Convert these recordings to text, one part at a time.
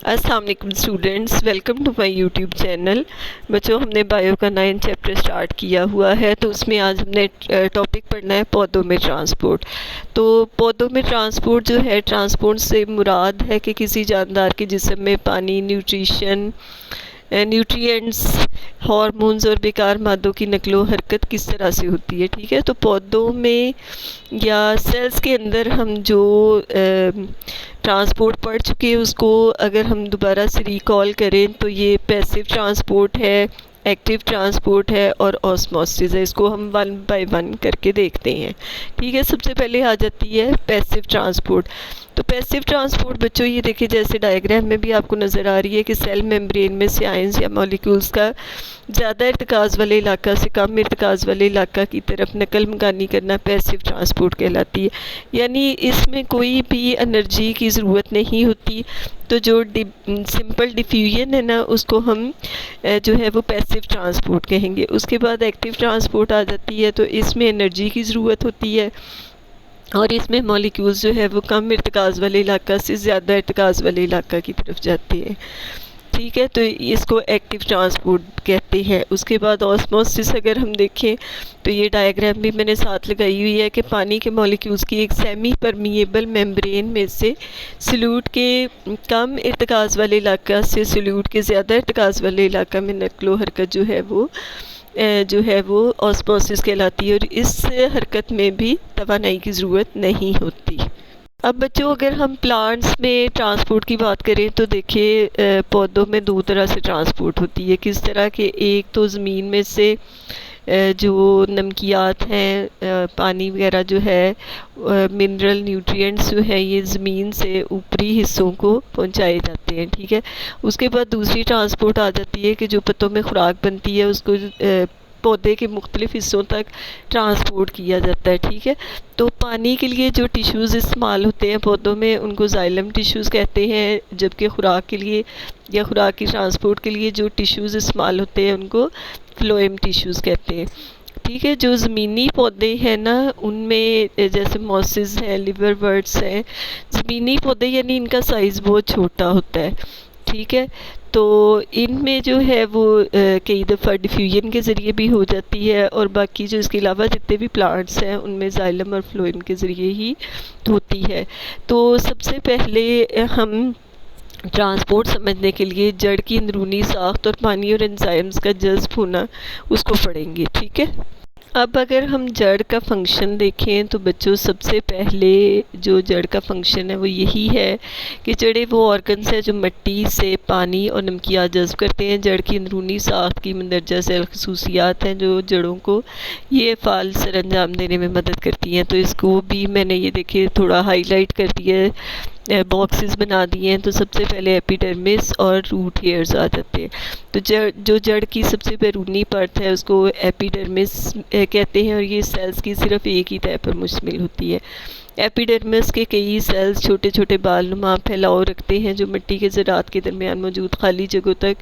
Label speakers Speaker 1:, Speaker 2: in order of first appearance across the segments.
Speaker 1: अस्सलाम वालेकुम students, welcome to my YouTube channel. बच्चों, हमने बायो का 9 चैप्टर स्टार्ट किया हुआ है। तो उसमें आज हमने टॉपिक पढ़ना है पौधों में ट्रांसपोर्ट। तो पौधों में ट्रांसपोर्ट जो है, ट्रांसपोर्ट से मुराद है कि किसी जानदार के जिस्म में पानी, न्यूट्रिएंट्स, हार्मोन्स और बेकार मादों की नकलो हरकत किस तरह से होती है। ठीक है, तो पौधों में या सेल्स के अंदर हम जो ट्रांसपोर्ट पढ़ चुके हैं उसको अगर हम दोबारा से रिकॉल करें तो ये पैसिव ट्रांसपोर्ट है, एक्टिव ट्रांसपोर्ट है और ऑस्मोसिस है। इसको हम वन बाय वन करके देखते हैं। ठीक है, सबसे पहले आ जाती है पैसिव ट्रांसपोर्ट। तो पैसिव ट्रांसपोर्ट बच्चों, ये देखिए जैसे डायग्राम में भी आपको नज़र आ रही है कि सेल मेम्ब्रेन में से आयंस या मॉलिक्यूल्स का ज़्यादा इर्तिकाज़ वाले इलाका से कम इर्तिकाज़ वाले इलाका की तरफ नकल मकानी करना पैसिव ट्रांसपोर्ट कहलाती है। यानी इसमें कोई भी एनर्जी की ज़रूरत नहीं होती। तो जो सिंपल डिफ्यूजन है ना, उसको हम जो है वो पैसिव ट्रांसपोर्ट कहेंगे। उसके बाद एक्टिव ट्रांसपोर्ट आ जाती है, तो इसमें एनर्जी की ज़रूरत होती है और इसमें मॉलिक्यूल्स जो है वो कम इर्तिकाज़ वाले इलाका से ज़्यादा इर्तिकाज़ वाले इलाका की तरफ जाते हैं। ठीक है, तो इसको एक्टिव ट्रांसपोर्ट कहते हैं। उसके बाद ऑस्मोसिस अगर हम देखें तो ये डायग्राम भी मैंने साथ लगाई हुई है कि पानी के मॉलिक्यूल्स की एक सेमी परमिएबल मेम्ब्रेन में से सल्यूट के कम इर्तिकाज़ वाले इलाका से सल्यूट के ज़्यादा इर्तिकाज़ वाले इलाका में नकलो हरकत जो है वो ऑस्मोसिस कहलाती है और इस हरकत में भी तवानाई की ज़रूरत नहीं होती। अब बच्चों, अगर हम प्लांट्स में ट्रांसपोर्ट की बात करें तो देखिए पौधों में दो तरह से ट्रांसपोर्ट होती है। किस तरह के, एक तो ज़मीन में से जो नमकियात हैं, पानी वगैरह जो है, मिनरल न्यूट्रिएंट्स जो है, ये ज़मीन से ऊपरी हिस्सों को पहुंचाए जाते हैं। ठीक है, उसके बाद दूसरी ट्रांसपोर्ट आ जाती है कि जो पत्तों में खुराक बनती है उसको पौधे के मुख्तलिफ हिस्सों तक ट्रांसपोर्ट किया जाता है। ठीक है, तो पानी के लिए जो टिश्यूज़ इस्तेमाल होते हैं पौधों में उनको जाइलम टिश्यूज़ कहते हैं, जबकि खुराक के लिए या खुराक की ट्रांसपोर्ट के लिए जो टिश्यूज़ इस्तेमाल होते हैं उनको फ्लोएम टिश्यूज़ कहते हैं। ठीक है, जो ज़मीनी पौधे हैं ना, उनमें जैसे मॉसेस हैं, लिवरवर्ट्स हैं, ज़मीनी पौधे यानी इनका साइज़ बहुत छोटा होता है। ठीक है, तो इनमें जो है वो कई दफ़ा डिफ्यूजन के ज़रिए भी हो जाती है और बाकी जो इसके अलावा जितने भी प्लांट्स हैं उनमें जाइलम और फ्लोएम के ज़रिए ही होती है। तो सबसे पहले हम ट्रांसपोर्ट समझने के लिए जड़ की अंदरूनी साख्त और पानी और एंजाइम्स का जज्ब होना उसको पढ़ेंगे। ठीक है, अब अगर हम जड़ का फंक्शन देखें तो बच्चों, सबसे पहले जो जड़ का फंक्शन है वो यही है कि जड़ें वो ऑर्गन्स हैं जो मिट्टी से पानी और नमकियात जज्ब करते हैं। जड़ की अंदरूनी साख्त की मंदरजा सेल खसूसियात हैं जो जड़ों को ये फ़ाल सर अंजाम देने में मदद करती हैं। तो इसको भी मैंने ये देखिए थोड़ा हाईलाइट कर दिया है, बॉक्सेस बना दिए हैं। तो सबसे पहले एपिडर्मिस और रूट हेयर्स आ जाते हैं। तो जो जड़ की सबसे बैरूनी परत है उसको एपिडर्मिस कहते हैं और ये सेल्स की सिर्फ एक ही तह पर मुश्तमिल होती है। एपिडर्मिस के कई सेल्स छोटे छोटे बाल नुमा फैलाव रखते हैं जो मिट्टी के ज़रात के दरमियान मौजूद खाली जगहों तक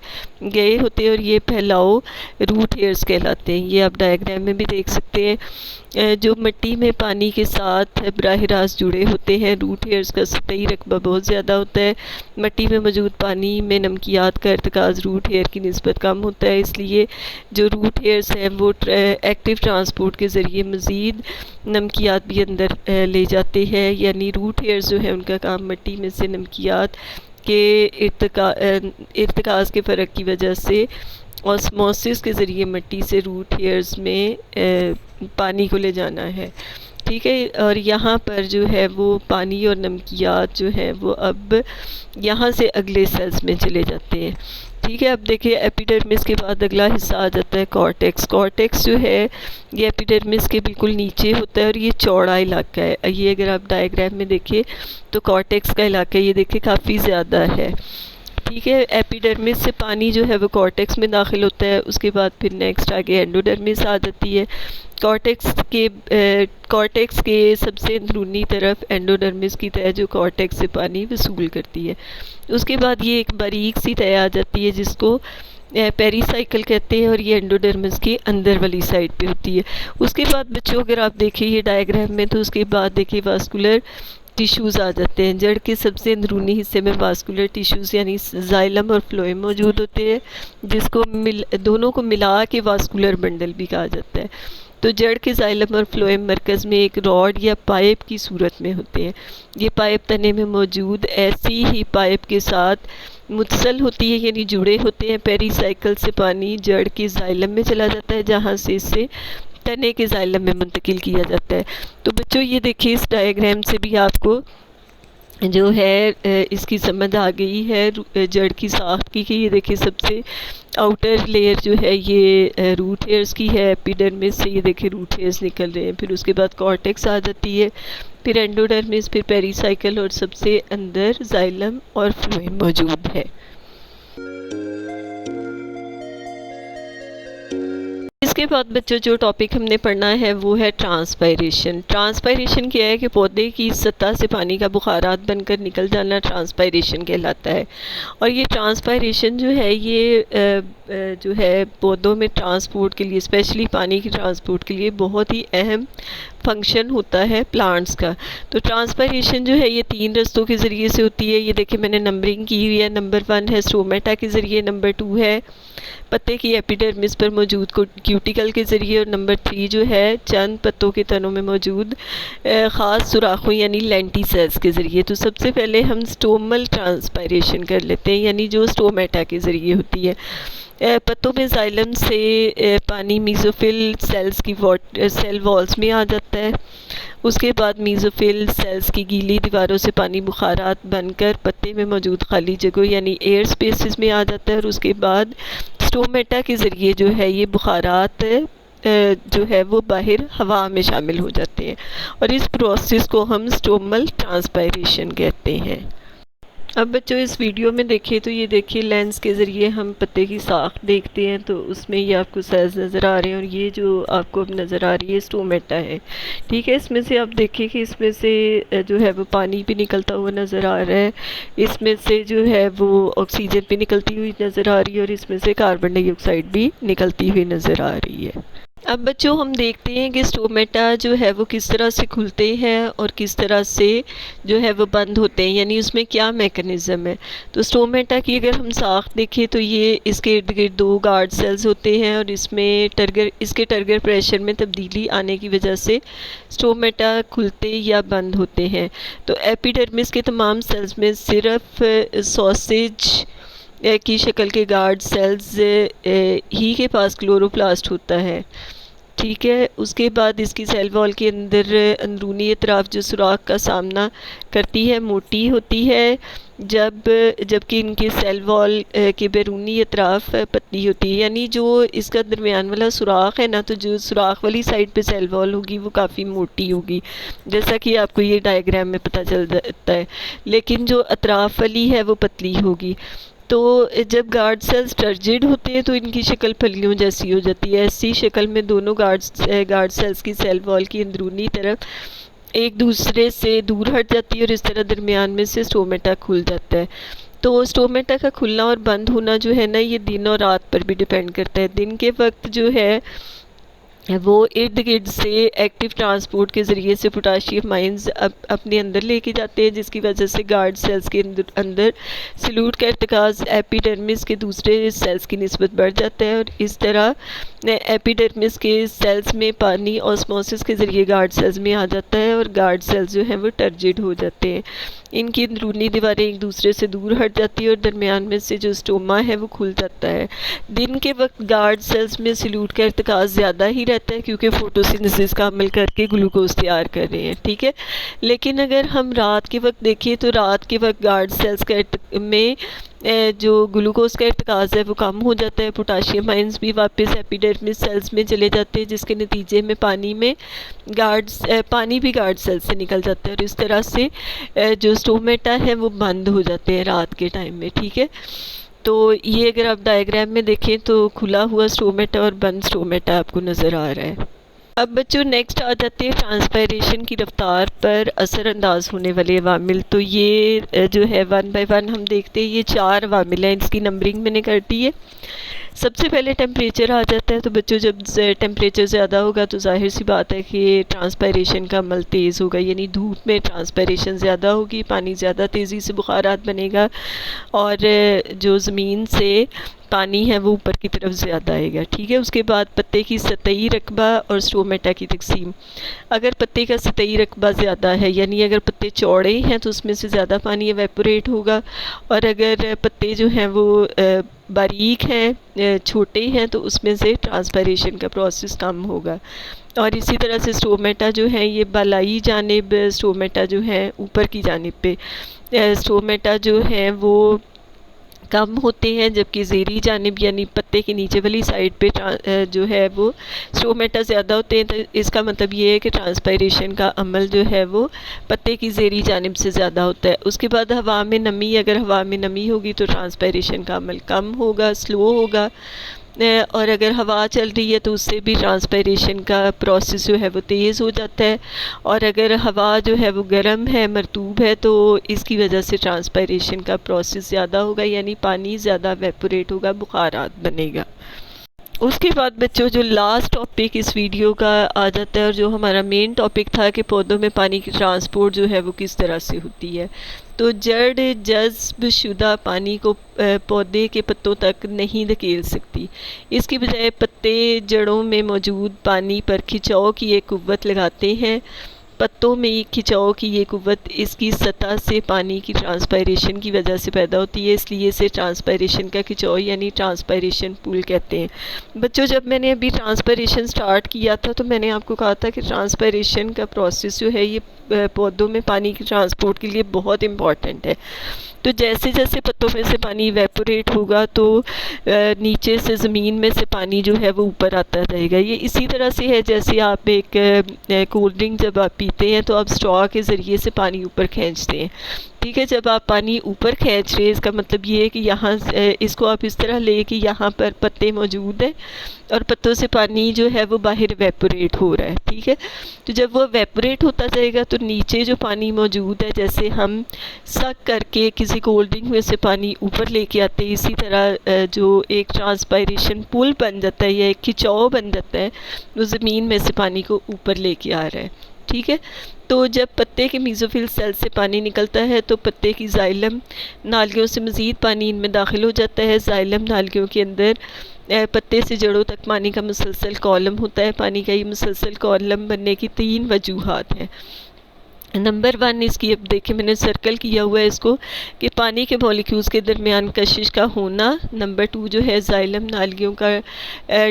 Speaker 1: गए होते हैं और ये फैलाव रूट हेयर्स कहलाते हैं। ये आप डायग्राम में भी देख सकते हैं, जो मिट्टी में पानी के साथ बराह रास्त जुड़े होते हैं। रूट हेयर्स का सतही रकबा बहुत ज़्यादा होता है। मिट्टी में मौजूद पानी में नमकियात का इर्तिकाज़ रूट हेयर की निस्बत कम होता है, इसलिए जो रूट हेयर्स हैं वो एक्टिव ट्रांसपोर्ट के ज़रिए मज़ीद नमकियात भी अंदर ले जाते हैं। यानी रूट हेयर्स जो है उनका काम मिट्टी में से नमकियात के इर्तिकाज़ के फ़र्क की वजह से ऑस्मोसिस के ज़रिए मिट्टी से रूट हेयर्स में पानी को ले जाना है। ठीक है, और यहाँ पर जो है वो पानी और नमकियात जो है वो अब यहाँ से अगले सेल्स में चले जाते हैं। ठीक है, अब देखिए एपिडर्मिस के बाद अगला हिस्सा आ जाता है कॉर्टेक्स। कॉर्टेक्स जो है ये एपिडर्मिस के बिल्कुल नीचे होता है और ये चौड़ा इलाका है। ये अगर आप डायग्राम में देखिए तो कॉर्टेक्स का इलाका ये देखिए काफ़ी ज़्यादा है। ठीक है, एपिडर्मिस से पानी जो है वो कॉर्टेक्स में दाखिल होता है। उसके बाद फिर नेक्स्ट आगे एंडोडर्मिस आ जाती है। कॉर्टेक्स के सबसे अंदरूनी तरफ एंडोडर्मिस की तह जो कॉर्टेक्स से पानी वसूल करती है। उसके बाद ये एक बारीक सी तह आ जाती है जिसको पेरीसाइकिल कहते हैं और ये एंडोडर्मिस की अंदर वाली साइड पे होती है। उसके बाद बच्चों, अगर आप देखिए ये डायग्राम में, तो उसके बाद देखिए वास्कुलर टिश्यूज़ आ जाते हैं। जड़ के सबसे अंदरूनी हिस्से में वास्कुलर टिश्यूज़ यानी जाइलम और फ्लोएम मौजूद होते हैं, जिसको दोनों को मिला के वास्कुलर बंडल भी कहा जाता है। तो जड़ के जाइलम और फ्लोएम मरकज़ में एक रॉड या पाइप की सूरत में होते हैं। ये पाइप तने में मौजूद ऐसी ही पाइप के साथ मुत्सल होती है, यानी जुड़े होते हैं। पेरीसाइकिल से पानी जड़ के जाइलम में चला जाता है, जहाँ से इसे तने के जाइलम में मुंतकिल किया जाता है। तो बच्चों ये देखिए, इस डायग्राम से भी आपको जो है इसकी समझ आ गई है जड़ की साख्त की, कि ये देखिए सबसे आउटर लेयर जो है ये रूट हेयर्स की है। एपिडर्मिस से ये देखिए रूट हेयर्स निकल रहे हैं, फिर उसके बाद कॉर्टेक्स आ जाती है, फिर एंडोडर्मिस, फिर पेरीसाइकिल और सबसे अंदर जाइलम और फ्लोएम मौजूद है। इसके बाद बच्चों जो टॉपिक हमने पढ़ना है वो है ट्रांसपायरेशन। ट्रांसपायरेशन क्या है कि पौधे की सतह से पानी का बुखारात बनकर निकल जाना ट्रांसपायरेशन कहलाता है। और ये ट्रांसपायरेशन जो है ये जो है पौधों में ट्रांसपोर्ट के लिए, स्पेशली पानी की ट्रांसपोर्ट के लिए बहुत ही अहम फंक्शन होता है प्लांट्स का। तो ट्रांसपायरेशन जो है ये 3 रस्तों के ज़रिए से होती है। ये देखिए मैंने नंबरिंग की हुई है। नंबर 1 है स्टोमेटा के ज़रिए, नंबर 2 है पत्ते की एपिडर्मिस पर मौजूद क्यूटिकल के ज़रिए, और नंबर 3 जो है चंद पत्तों के तनों में मौजूद ख़ास सुराखों यानी लेंटिसेल्स के ज़रिए। तो सबसे पहले हम स्टोमल ट्रांसपायरेशन कर लेते हैं, यानी जो स्टोमेटा के ज़रिए होती है। पत्तों में जाइलम से पानी मीज़ोफिल सेल्स की सेल वॉल्स में आ जाता है। उसके बाद मीज़ोफिल सेल्स की गीली दीवारों से पानी बुखारात बनकर पत्ते में मौजूद खाली जगह यानी एयर स्पेसेस में आ जाता है, और उसके बाद स्टोमेटा के ज़रिए जो है ये बुखारात जो है वो बाहर हवा में शामिल हो जाते हैं, और इस प्रोसेस को हम स्टोमल ट्रांसपायरेशन कहते हैं। अब बच्चों इस वीडियो में देखिए, तो ये देखिए लेंस के ज़रिए हम पत्ते की साख देखते हैं, तो उसमें ये आपको सेल्स नज़र आ रहे हैं, और ये जो आपको अब नज़र आ रही है स्टोमेटा है। ठीक है, इसमें से आप देखिए कि इसमें से जो है वो पानी भी निकलता हुआ नज़र आ रहा है, इसमें से जो है वो ऑक्सीजन भी निकलती हुई नज़र आ रही है, और इसमें से कार्बन डाइऑक्साइड भी निकलती हुई नज़र आ रही है। अब बच्चों हम देखते हैं कि स्टोमेटा जो है वो किस तरह से खुलते हैं और किस तरह से जो है वो बंद होते हैं, यानी उसमें क्या मैकेनिज़्म है। तो स्टोमेटा की अगर हम साख देखें तो ये इसके इर्द गिर्द 2 गार्ड सेल्स होते हैं, और इसमें इसके टर्गर प्रेशर में तब्दीली आने की वजह से स्टोमेटा खुलते या बंद होते हैं। तो एपिडर्मिस के तमाम सेल्स में सिर्फ सॉसेज की शक्ल के गार्ड सेल्स ही के पास क्लोरोप्लास्ट होता है। ठीक है, उसके बाद इसकी सेल वॉल के अंदर अंदरूनी अतराफ जो सुराख का सामना करती है मोटी होती है, जबकि इनके सेल वॉल के बैरूनी अतराफ पतली होती है। यानी जो इसका दरमियान वाला सुराख है ना, तो जो सुराख वाली साइड पे सेल वॉल होगी वो काफ़ी मोटी होगी, जैसा कि आपको ये डायग्राम में पता चल जाता है, लेकिन जो अतराफ वाली है वो पतली होगी। तो जब गार्ड सेल्स टर्जिड होते हैं तो इनकी शक्ल फलियों जैसी हो जाती है। ऐसी शक्ल में दोनों गार्ड सेल्स की सेल वॉल की अंदरूनी तरफ एक दूसरे से दूर हट जाती है, और इस तरह दरमियान में से स्टोमेटा खुल जाता है। तो स्टोमेटा का खुलना और बंद होना जो है ना, ये दिन और रात पर भी डिपेंड करता है। दिन के वक्त जो है वो इर्द गिर्द से एक्टिव ट्रांसपोर्ट के ज़रिए से पोटाशियम आयंस अपने अंदर लेके जाते हैं, जिसकी वजह से गार्ड सेल्स के अंदर सल्यूट का इर्तिकाज़ एपिडर्मिस के दूसरे सेल्स की निस्बत बढ़ जाता है, और इस तरह एपिडर्मिस के सेल्स में पानी ऑस्मोसिस के ज़रिए गार्ड सेल्स में आ जाता है, और गार्ड सेल्स जो हैं वो टर्जिड हो जाते हैं। इनकी अंदरूनी दीवारें एक दूसरे से दूर हट जाती है, और दरमियान में से जो स्टोमा है वो खुल जाता है। दिन के वक्त गार्ड सेल्स में सल्यूट का इर्तिकाज़ ज़्यादा ही रहता है, क्योंकि फोटोसिंथेसिस का अमल करके ग्लूकोज तैयार कर रहे हैं। ठीक है, लेकिन अगर हम रात के वक्त देखें तो रात के वक्त गार्ड सेल्स में जो ग्लूकोज का इर्तिकाज़ है वो कम हो जाता है, पोटाशियम आयंस भी वापस एपिडर्मिस सेल्स में चले जाते हैं, जिसके नतीजे में पानी भी गार्ड सेल्स से निकल जाता है, और इस तरह से जो स्टोमेटा है वो बंद हो जाते हैं रात के टाइम में। ठीक है, तो ये अगर आप डायग्राम में देखें तो खुला हुआ स्टोमेटा और बंद स्टोमेटा आपको नज़र आ रहा है। अब बच्चों नेक्स्ट आ जाते हैं ट्रांसपायरेशन की रफ्तार पर असरअंदाज होने वाले अवामिल। तो ये जो है 1 बाय 1 हम देखते हैं। ये 4 अवामिल हैं, इसकी नंबरिंग मैंने कर दी है। सबसे पहले टेम्परेचर आ जाता है। तो बच्चों जब टेम्परेचर ज़्यादा होगा तो जाहिर सी बात है कि ट्रांसपायरेशन का अमल तेज़ होगा, यानी धूप में ट्रांसपायरेशन ज़्यादा होगी, पानी ज़्यादा तेज़ी से बुखारात बनेगा और जो ज़मीन से पानी है वो ऊपर की तरफ ज़्यादा आएगा। ठीक है, उसके बाद पत्ते की सतही रकबा और स्टोमेटा की तकसीम। अगर पत्ते का सतही रकबा ज़्यादा है, यानी अगर पत्ते चौड़े हैं तो उसमें से ज़्यादा पानी एवेपोरेट होगा, और अगर पत्ते जो हैं वो बारीक हैं, छोटे हैं, तो उसमें से ट्रांसपायरेशन का प्रोसेस कम होगा। और इसी तरह से स्टोमेटा जो है ये बालाई जानिब, स्टोमेटा जो है ऊपर की जानिब पे स्टोमेटा जो है वो कम होते हैं, जबकि ज़ेरी जानिब यानी पत्ते के नीचे वाली साइड पे जो है वो स्टोमेटा ज़्यादा होते हैं। तो इसका मतलब ये है कि ट्रांसपायरेशन का अमल जो है वो पत्ते की ज़ेरी जानिब से ज़्यादा होता है। उसके बाद हवा में नमी, अगर हवा में नमी होगी तो ट्रांसपायरेशन का अमल कम होगा, स्लो होगा। और अगर हवा चल रही है तो उससे भी ट्रांसपायरेशन का प्रोसेस जो है वो तेज़ हो जाता है। और अगर हवा जो है वो गर्म है, मरतूब है, तो इसकी वजह से ट्रांसपायरेशन का प्रोसेस ज़्यादा होगा, यानी पानी ज़्यादा वेपोरेट होगा, बुखारात बनेगा। उसके बाद बच्चों जो लास्ट टॉपिक इस वीडियो का आ जाता है और जो हमारा मेन टॉपिक था कि पौधों में पानी की ट्रांसपोर्ट जो है वो किस तरह से होती है। तो जड़ जज्ब शुदा पानी को पौधे के पत्तों तक नहीं धकेल सकती, इसकी बजाय पत्ते जड़ों में मौजूद पानी पर खिंचाव की एक कुव्वत लगाते हैं। पत्तों में खिंचाव की ये कुव्वत इसकी सतह से पानी की ट्रांसपायरेशन की वजह से पैदा होती है, इसलिए इसे ट्रांसपायरेशन का खिंचाव यानी ट्रांसपायरेशन पूल कहते हैं। बच्चों जब मैंने अभी ट्रांसपायरेशन स्टार्ट किया था तो मैंने आपको कहा था कि ट्रांसपायरेशन का प्रोसेस जो है ये पौधों में पानी की ट्रांसपोर्ट के लिए बहुत इम्पॉर्टेंट है। तो जैसे जैसे पत्तों में से पानी इवेपोरेट होगा तो नीचे से ज़मीन में से पानी जो है वो ऊपर आता रहेगा। ये इसी तरह से है जैसे आप एक कोल्ड ड्रिंक जब आप पीते हैं तो आप स्ट्रॉ के ज़रिए से पानी ऊपर खींचते हैं। ठीक है, जब आप पानी ऊपर खींच रहे हैं इसका मतलब ये है कि यहाँ इसको आप इस तरह ले कि यहाँ पर पत्ते मौजूद हैं और पत्तों से पानी जो है वो बाहर इवेपोरेट हो रहा है। ठीक है, तो जब वो इवेपोरेट होता जाएगा तो नीचे जो पानी मौजूद है, जैसे हम सक करके किसी कोल्ड ड्रिंक में से पानी ऊपर लेके आते हैं, इसी तरह जो एक ट्रांसपायरेशन पुल बन जाता है या एक खिंचाव बन जाता है, वो ज़मीन में से पानी को ऊपर लेके आ रहा है। ठीक है, तो जब पत्ते के मीज़ोफिल सेल से पानी निकलता है तो पत्ते की जाइलम नालियों से मज़ीद पानी इनमें दाखिल हो जाता है। जाइलम नालियों के अंदर पत्ते से जड़ों तक पानी का मुसलसल कॉलम होता है। पानी का ये मुसलसल कॉलम बनने की 3 वजूहात हैं। नंबर 1 इसकी, अब देखिए मैंने सर्कल किया हुआ है इसको, कि पानी के मॉलिक्यूल्स के दरमियान कशिश का होना। नंबर 2 जो है जाइलम नालियों का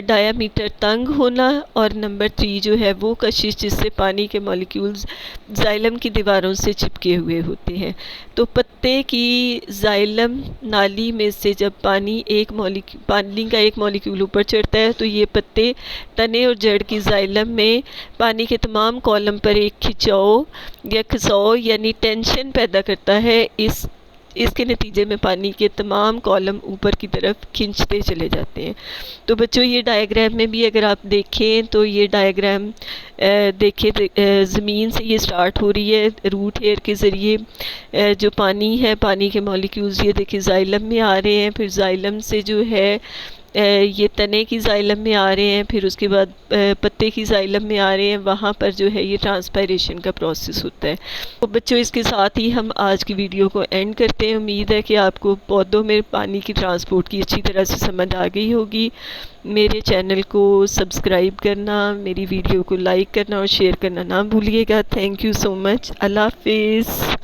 Speaker 1: डायामीटर तंग होना। और नंबर 3 जो है वो कशिश जिससे पानी के मॉलिक्यूल्स जाइलम की दीवारों से चिपके हुए होते हैं। तो पत्ते की जाइलम नाली में से जब पानी का एक मॉलिक्यूल ऊपर चढ़ता है तो ये पत्ते, तने और जड़ की जाइलम में पानी के तमाम कॉलम पर एक खिंचाव या खिंचाव यानी टेंशन पैदा करता है। इसके नतीजे में पानी के तमाम कॉलम ऊपर की तरफ खींचते चले जाते हैं। तो बच्चों ये डायग्राम में भी अगर आप देखें तो ये डायग्राम देखिए ज़मीन से ये स्टार्ट हो रही है, रूट हेयर के ज़रिए जो पानी है, पानी के मॉलिक्यूल्स ये देखिए जाइलम में आ रहे हैं, फिर जाइलम से जो है ये तने की जाइलम में आ रहे हैं, फिर उसके बाद पत्ते की जाइलम में आ रहे हैं। वहाँ पर जो है ये ट्रांसपायरेशन का प्रोसेस होता है। तो बच्चों इसके साथ ही हम आज की वीडियो को एंड करते हैं। उम्मीद है कि आपको पौधों में पानी की ट्रांसपोर्ट की अच्छी तरह से समझ आ गई होगी। मेरे चैनल को सब्सक्राइब करना, मेरी वीडियो को लाइक करना और शेयर करना ना भूलिएगा। Thank you so much. अल्लाह हाफिज़।